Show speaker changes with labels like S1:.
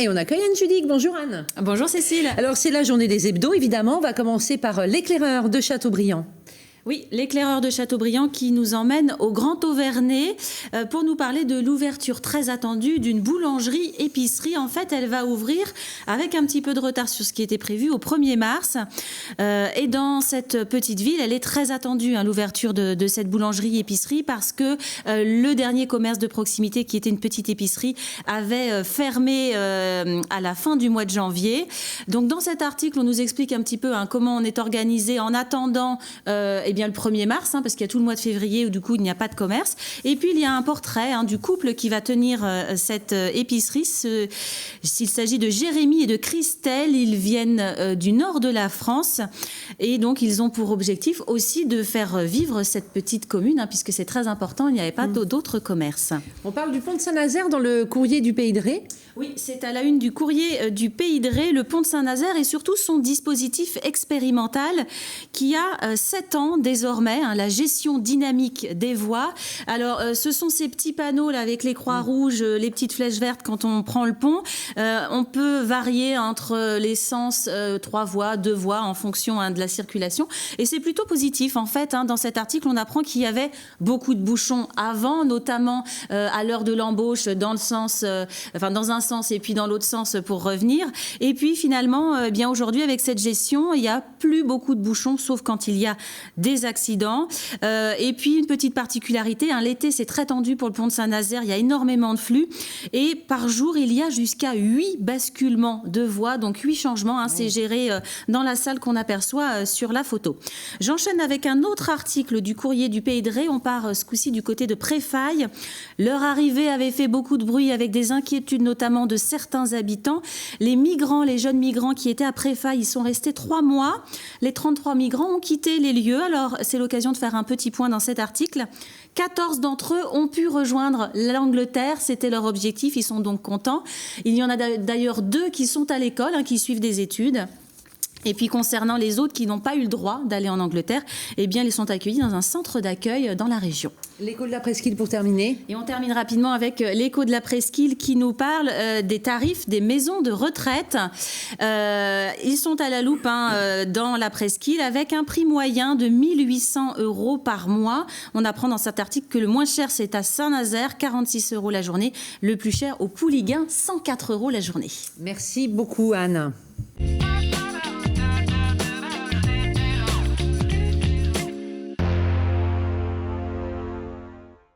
S1: Et on accueille Anne Judic. Bonjour Anne.
S2: Bonjour Cécile.
S1: Alors c'est la journée des hebdos évidemment. On va commencer par l'éclaireur de Châteaubriand.
S2: Oui, l'éclaireur de Châteaubriand qui nous emmène au Grand Auvernais pour nous parler de l'ouverture très attendue d'une boulangerie-épicerie. En fait, elle va ouvrir avec un petit peu de retard sur ce qui était prévu au 1er mars. Et dans cette petite ville, elle est très attendue, hein, l'ouverture de cette boulangerie-épicerie, parce que le dernier commerce de proximité, qui était une petite épicerie, avait fermé à la fin du mois de janvier. Donc dans cet article, on nous explique un petit peu comment on est organisé en attendant eh bien, le 1er mars, parce qu'il y a tout le mois de février où du coup il n'y a pas de commerce. Et puis il y a un portrait du couple qui va tenir cette épicerie. S'il s'agit de Jérémy et de Christelle, ils viennent du nord de la France et donc ils ont pour objectif aussi de faire vivre cette petite commune, puisque c'est très important, il n'y avait pas d'autres commerces.
S1: On parle du pont de Saint-Nazaire dans le courrier du Pays de Ré.
S2: Oui, c'est à la une du courrier du Pays de Ré, le pont de Saint-Nazaire et surtout son dispositif expérimental qui a 7 ans désormais, la gestion dynamique des voies. Alors, ce sont ces petits panneaux là avec les croix rouges, les petites flèches vertes quand on prend le pont. On peut varier entre les sens 3 voies, 2 voies en fonction de la circulation. Et c'est plutôt positif en fait. Dans cet article, on apprend qu'il y avait beaucoup de bouchons avant, notamment à l'heure de l'embauche dans le sens, dans un sens et puis dans l'autre sens pour revenir. Et puis finalement, bien aujourd'hui avec cette gestion, il n'y a plus beaucoup de bouchons, sauf quand il y a des accidents. Et puis une petite particularité, l'été c'est très tendu pour le pont de Saint-Nazaire, il y a énormément de flux et par jour il y a jusqu'à 8 basculements de voies, donc 8 changements, c'est géré dans la salle qu'on aperçoit sur la photo. J'enchaîne avec un autre article du courrier du Pays de Ré, on part ce coup-ci du côté de Préfailles. Leur arrivée avait fait beaucoup de bruit avec des inquiétudes notamment de certains habitants. Les migrants, les jeunes migrants qui étaient à Préfailles, ils sont restés 3 mois. Les 33 migrants ont quitté les lieux. Alors, c'est l'occasion de faire un petit point dans cet article. 14 d'entre eux ont pu rejoindre l'Angleterre. C'était leur objectif. Ils sont donc contents. Il y en a d'ailleurs 2 qui sont à l'école, qui suivent des études. Et puis concernant les autres qui n'ont pas eu le droit d'aller en Angleterre, eh bien ils sont accueillis dans un centre d'accueil dans la région.
S1: L'écho de la presqu'île pour terminer.
S2: Et on termine rapidement avec l'écho de la presqu'île qui nous parle des tarifs des maisons de retraite. Ils sont à la loupe dans la presqu'île avec un prix moyen de 1 800 € par mois. On apprend dans cet article que le moins cher c'est à Saint-Nazaire, 46 € la journée. Le plus cher au Pouliguen, 104 € la journée.
S1: Merci beaucoup Anne.